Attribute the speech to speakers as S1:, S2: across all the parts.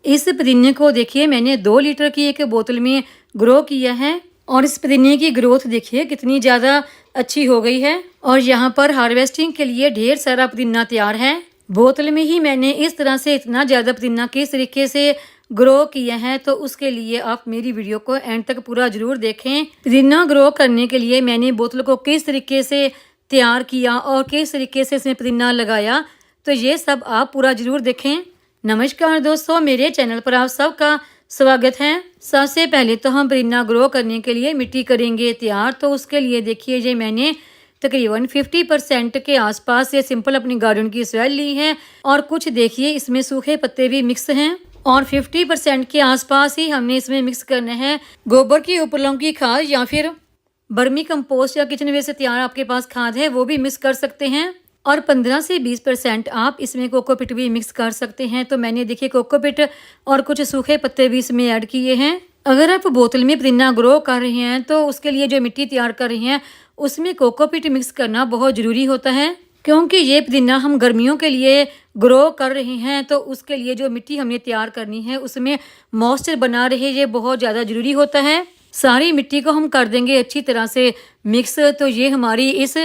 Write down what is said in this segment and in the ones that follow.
S1: इस पुदीने को देखिए मैंने 2 लीटर की एक बोतल में ग्रो किया है और इस पुदीने की ग्रोथ देखिए कितनी ज़्यादा अच्छी हो गई है। और यहाँ पर हार्वेस्टिंग के लिए ढेर सारा पुदीना तैयार है। बोतल में ही मैंने इस तरह से इतना ज़्यादा पुदीना किस तरीके से ग्रो किया है, तो उसके लिए आप मेरी वीडियो को एंड तक पूरा ज़रूर देखें। पुदीना ग्रो करने के लिए मैंने बोतल को किस तरीके से तैयार किया और किस तरीके से इसमें पुदीना लगाया, तो ये सब आप पूरा ज़रूर देखें। नमस्कार दोस्तों, मेरे चैनल पर आप सबका स्वागत है। सबसे पहले तो हम पुदीना ग्रो करने के लिए मिट्टी करेंगे तैयार। तो उसके लिए देखिए ये मैंने तकरीबन 50% के आसपास ये सिंपल अपनी गार्डन की सॉइल ली है और कुछ देखिए इसमें सूखे पत्ते भी मिक्स हैं और 50% के आसपास ही हमने इसमें मिक्स करना है गोबर की उपलों की खाद या फिर बर्मी कंपोस्ट या किचन वेस्ट से तैयार आपके पास खाद है वो भी मिक्स कर सकते हैं। और 15 से 20% आप इसमें कोकोपीट भी मिक्स कर सकते हैं। तो मैंने देखिए कोकोपीट और कुछ सूखे पत्ते भी इसमें ऐड किए हैं। अगर आप बोतल में पुदीना ग्रो कर रहे हैं तो उसके लिए जो मिट्टी तैयार कर रहे हैं उसमें कोकोपीट मिक्स करना बहुत ज़रूरी होता है, क्योंकि ये पुदीना हम गर्मियों के लिए ग्रो कर रहे हैं। तो उसके लिए जो मिट्टी हमने तैयार करनी है उसमें मॉइस्चर बना रहे, ये बहुत ज़्यादा ज़रूरी होता है। सारी मिट्टी को हम कर देंगे अच्छी तरह से मिक्स। तो ये हमारी इस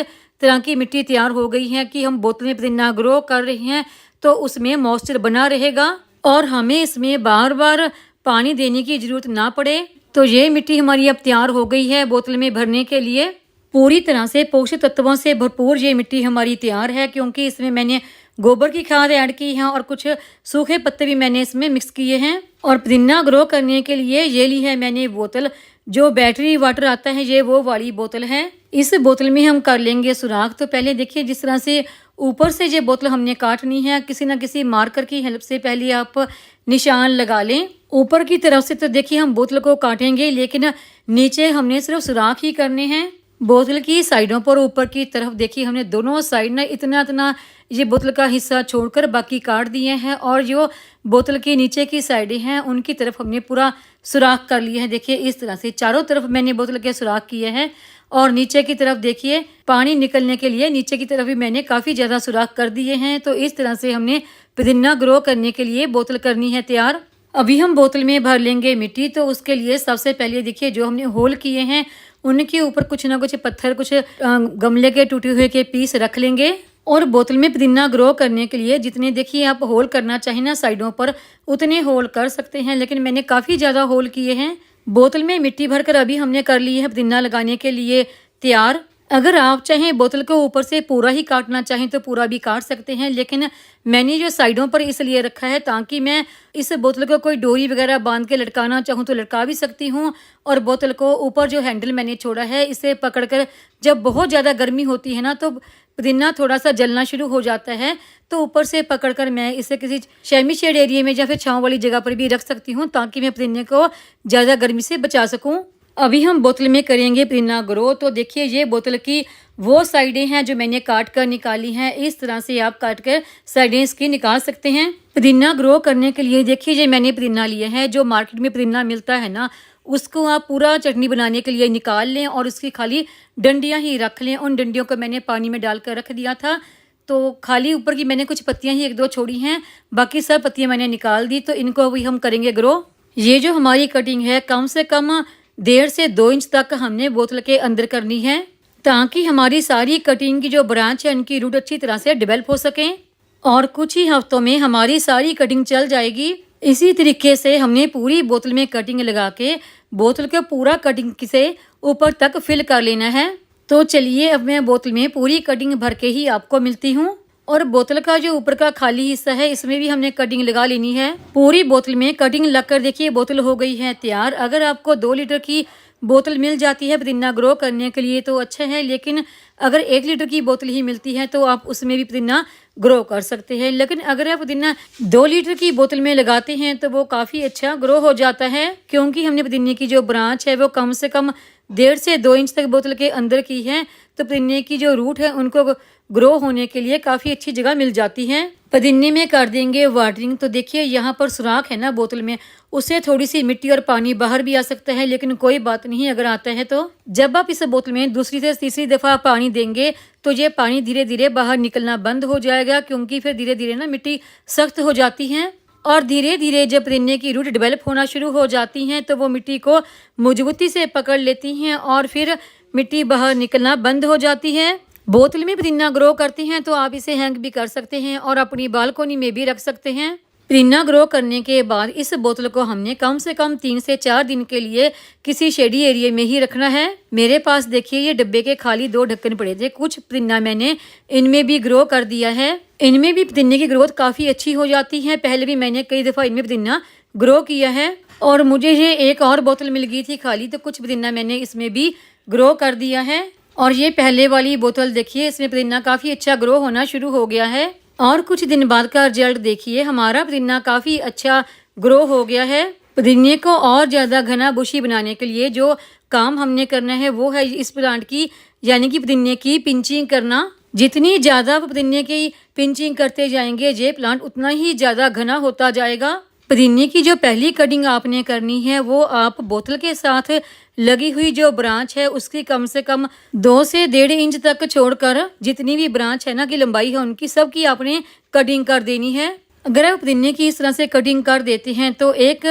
S1: तरह की मिट्टी तैयार हो गई है कि हम बोतल में पुदीना ग्रो कर रहे हैं तो उसमें मॉइस्चर बना रहेगा और हमें इसमें बार बार पानी देने की ज़रूरत ना पड़े। तो ये मिट्टी हमारी अब तैयार हो गई है बोतल में भरने के लिए। पूरी तरह से पोषक तत्वों से भरपूर ये मिट्टी हमारी तैयार है, क्योंकि इसमें मैंने गोबर की खाद ऐड की है और कुछ सूखे पत्ते भी मैंने इसमें मिक्स किए हैं। और पुदीना ग्रो करने के लिए ये ली है मैंने बोतल, जो बैटरी वाटर आता है ये वो वाली बोतल है। इस बोतल में हम कर लेंगे सुराख। तो पहले देखिए जिस तरह से ऊपर से ये बोतल हमने काटनी है, किसी ना किसी मार्कर की हेल्प से पहले आप निशान लगा लें। ऊपर की तरफ से तो देखिए हम बोतल को काटेंगे, लेकिन नीचे हमने सिर्फ सुराख ही करने हैं। बोतल की साइडों पर ऊपर की तरफ देखिए हमने दोनों साइड ना इतना इतना ये बोतल का हिस्सा छोड़कर बाकी काट दिए हैं और जो बोतल के नीचे की साइडें हैं उनकी तरफ हमने पूरा सुराख कर लिया है। देखिए इस तरह से चारों तरफ मैंने बोतल के सुराख किए हैं और नीचे की तरफ देखिए पानी निकलने के लिए नीचे की तरफ भी मैंने काफ़ी ज़्यादा सुराख कर दिए हैं। तो इस तरह से हमने पुदीना ग्रो करने के लिए बोतल करनी है तैयार। अभी हम बोतल में भर लेंगे मिट्टी। तो उसके लिए सबसे पहले देखिए जो हमने होल किए हैं उनके ऊपर कुछ ना कुछ पत्थर, कुछ गमले के टूटे हुए के पीस रख लेंगे। और बोतल में पुदीना ग्रो करने के लिए जितने देखिए आप होल करना चाहें ना साइडों पर उतने होल कर सकते हैं, लेकिन मैंने काफ़ी ज़्यादा होल किए हैं। बोतल में मिट्टी भरकर अभी हमने कर ली है पुदीना लगाने के लिए तैयार। अगर आप चाहें बोतल को ऊपर से पूरा ही काटना चाहें तो पूरा भी काट सकते हैं, लेकिन मैंने जो साइडों पर इसलिए रखा है ताकि मैं इस बोतल को कोई डोरी वगैरह बांध के लटकाना चाहूँ तो लटका भी सकती हूँ। और बोतल को ऊपर जो हैंडल मैंने छोड़ा है इसे पकड़कर जब बहुत ज़्यादा गर्मी होती है ना तो पुदीना थोड़ा सा जलना शुरू हो जाता है, तो ऊपर से पकड़कर मैं इसे किसी शैमी शेड एरिया में या फिर छाँव वाली जगह पर भी रख सकती हूँ ताकि मैं पुदीने को ज़्यादा गर्मी से बचा सकूँ। अभी हम बोतल में करेंगे पुदीना ग्रो। तो देखिए ये बोतल की वो साइडें हैं जो मैंने काट कर निकाली हैं। इस तरह से आप काट कर साइडें इसकी निकाल सकते हैं। पुदीना ग्रो करने के लिए देखिए ये मैंने पुदीना लिया है, जो मार्केट में पुदीना मिलता है ना उसको आप पूरा चटनी बनाने के लिए निकाल लें और उसकी खाली डंडियाँ ही रख लें। उन डंडियों को मैंने पानी में डालकर रख दिया था, तो खाली ऊपर की मैंने कुछ पत्तियाँ ही 1-2 छोड़ी हैं, बाकी सब पत्तियाँ मैंने निकाल दी। तो इनको अभी हम करेंगे ग्रो। ये जो हमारी कटिंग है कम से कम 1.5 से 2 इंच तक हमने बोतल के अंदर करनी है, ताकि हमारी सारी कटिंग की जो ब्रांच है उनकी रूट अच्छी तरह से डेवलप हो सकें और कुछ ही हफ्तों में हमारी सारी कटिंग चल जाएगी। इसी तरीके से हमने पूरी बोतल में कटिंग लगा के बोतल के पूरा कटिंग से ऊपर तक फिल कर लेना है। तो चलिए अब मैं बोतल में पूरी कटिंग भर के ही आपको मिलती हूँ। और बोतल का जो ऊपर का खाली हिस्सा है इसमें भी हमने कटिंग लगा लेनी है। पूरी बोतल में कटिंग लगकर देखिए बोतल हो गई है तैयार। अगर आपको 2 लीटर की बोतल मिल जाती है पुदीना ग्रो करने के लिए तो अच्छा है, लेकिन अगर 1 लीटर की बोतल ही मिलती है तो आप उसमें भी पुदीना ग्रो कर सकते हैं। लेकिन अगर आप पुदीना 2 लीटर की बोतल में लगाते हैं तो वो काफ़ी अच्छा ग्रो हो जाता है, क्योंकि हमने पुदीने की जो ब्रांच है वो कम से कम 1.5 से 2 इंच तक बोतल के अंदर की है। तो पुदीने की जो रूट है उनको ग्रो होने के लिए काफ़ी अच्छी जगह मिल जाती है। पुदीने में कर देंगे वाटरिंग। तो देखिए यहाँ पर सुराख है ना बोतल में, उससे थोड़ी सी मिट्टी और पानी बाहर भी आ सकता है, लेकिन कोई बात नहीं अगर आता है तो। जब आप इस बोतल में दूसरी से तीसरी दफ़ा पानी देंगे तो ये पानी धीरे धीरे बाहर निकलना बंद हो जाएगा, क्योंकि फिर धीरे धीरे ना मिट्टी सख्त हो जाती है। और धीरे धीरे जब पुदीने की रूट डेवलप होना शुरू हो जाती हैं तो वो मिट्टी को मजबूती से पकड़ लेती हैं और फिर मिट्टी बाहर निकलना बंद हो जाती है। बोतल में पुदीना ग्रो करती हैं तो आप इसे हैंग भी कर सकते हैं और अपनी बालकोनी में भी रख सकते हैं। पुदीना ग्रो करने के बाद इस बोतल को हमने कम से कम 3 से 4 दिन के लिए किसी शेडी एरिया में ही रखना है। मेरे पास देखिए ये डब्बे के खाली 2 ढक्कन पड़े थे। कुछ पुदीना मैंने इनमें भी ग्रो कर दिया है। इनमें भी पुदीने की ग्रोथ काफ़ी अच्छी हो जाती है। पहले भी मैंने कई दफ़ा इनमें पुदीना ग्रो किया है और मुझे ये एक और बोतल मिल गई थी खाली, तो कुछ पुदीना मैंने इसमें भी ग्रो कर दिया है। और ये पहले वाली बोतल देखिए, इसमें पुदीना काफ़ी अच्छा ग्रो होना शुरू हो गया है और कुछ दिन बाद का रिजल्ट देखिए, हमारा पुदीना काफ़ी अच्छा ग्रो हो गया है। पुदीने को और ज़्यादा घना बुशी बनाने के लिए जो काम हमने करना है वो है इस प्लांट की यानी कि पुदीने की पिंचिंग करना। जितनी ज़्यादा पुदीने की पिंचिंग करते जाएंगे ये प्लांट उतना ही ज़्यादा घना होता जाएगा। पुदीने की जो पहली कटिंग आपने करनी है वो आप बोतल के साथ लगी हुई जो ब्रांच है उसकी कम से कम 2 से 1.5 इंच तक छोड़कर जितनी भी ब्रांच है ना की लंबाई है उनकी सबकी आपने कटिंग कर देनी है। अगर आप पुदीने की इस तरह से कटिंग कर देते हैं तो 1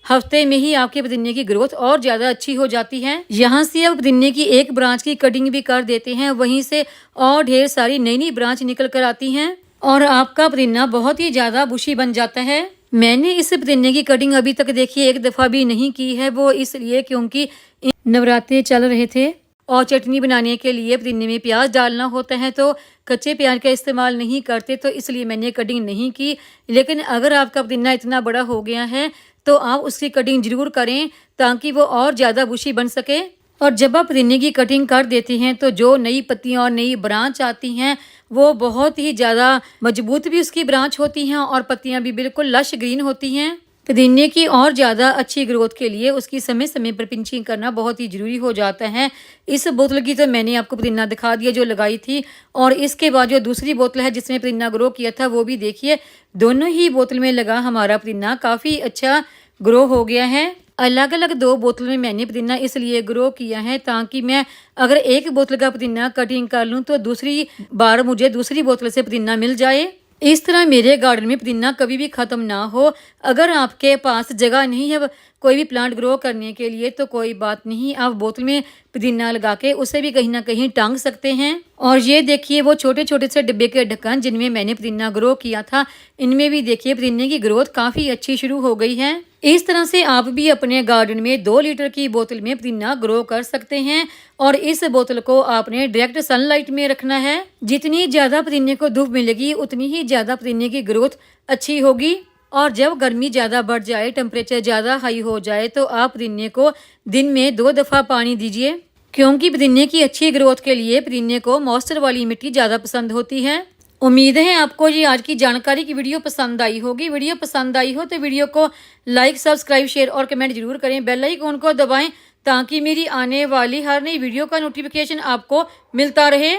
S1: हफ्ते में ही आपके पुदीने की ग्रोथ और ज़्यादा अच्छी हो जाती है। यहाँ से आप पुदीने की एक ब्रांच की कटिंग भी कर देते हैं, वहीं से और ढेर सारी नई नई ब्रांच निकल कर आती हैं और आपका पुदीना बहुत ही ज़्यादा बुशी बन जाता है। मैंने इस पुदीने की कटिंग अभी तक देखिए एक दफ़ा भी नहीं की है, वो इसलिए क्योंकि नवरात्रे चल रहे थे और चटनी बनाने के लिए पुदीने में प्याज डालना होता है तो कच्चे प्याज का इस्तेमाल नहीं करते, तो इसलिए मैंने कटिंग नहीं की। लेकिन अगर आपका पुदीना इतना बड़ा हो गया है तो आप उसकी कटिंग ज़रूर करें ताकि वो और ज़्यादा बुशी बन सके। और जब आप पुदीने की कटिंग कर देते हैं तो जो नई पत्तियाँ और नई ब्रांच आती हैं वो बहुत ही ज़्यादा मजबूत भी उसकी ब्रांच होती हैं और पत्तियाँ भी बिल्कुल लश ग्रीन होती हैं। पुदीने की और ज़्यादा अच्छी ग्रोथ के लिए उसकी समय समय पर पिंचिंग करना बहुत ही ज़रूरी हो जाता है। इस बोतल की तो मैंने आपको पुदीना दिखा दिया जो लगाई थी, और इसके बाद जो दूसरी बोतल है जिसमें पुदीना ग्रो किया था वो भी देखिए, दोनों ही बोतल में लगा हमारा पुदीना काफ़ी अच्छा ग्रो हो गया है। अलग अलग 2 बोतल में मैंने पुदीना इसलिए ग्रो किया है ताकि मैं अगर एक बोतल का पुदीना कटिंग कर लूँ तो दूसरी बार मुझे दूसरी बोतल से पुदीना मिल जाए। इस तरह मेरे गार्डन में पुदीना कभी भी ख़त्म ना हो। अगर आपके पास जगह नहीं है कोई भी प्लांट ग्रो करने के लिए तो कोई बात नहीं, आप बोतल में पुदीना लगा के उसे भी कहीं ना कहीं टांग सकते हैं। और ये देखिए वो छोटे छोटे से डिब्बे के ढक्कन जिनमें मैंने पुदीना ग्रो किया था, इनमें भी देखिए पुदीने की ग्रोथ काफ़ी अच्छी शुरू हो गई है। इस तरह से आप भी अपने गार्डन में 2 लीटर की बोतल में पुदीना ग्रो कर सकते हैं और इस बोतल को आपने डायरेक्ट सनलाइट में रखना है। जितनी ज़्यादा पुदीने को धूप मिलेगी उतनी ही ज़्यादा पुदीने की ग्रोथ अच्छी होगी। और जब गर्मी ज़्यादा बढ़ जाए, टेम्परेचर ज़्यादा हाई हो जाए तो आप पुदीने को दिन में 2 दफ़ा पानी दीजिए, क्योंकि पुदीने की अच्छी ग्रोथ के लिए पुदीने को मॉइस्चर वाली मिट्टी ज़्यादा पसंद होती है। उम्मीद है आपको ये आज की जानकारी की वीडियो पसंद आई होगी। वीडियो पसंद आई हो तो वीडियो को लाइक, सब्सक्राइब, शेयर और कमेंट जरूर करें। बेल आइकन को दबाएं ताकि मेरी आने वाली हर नई वीडियो का नोटिफिकेशन आपको मिलता रहे।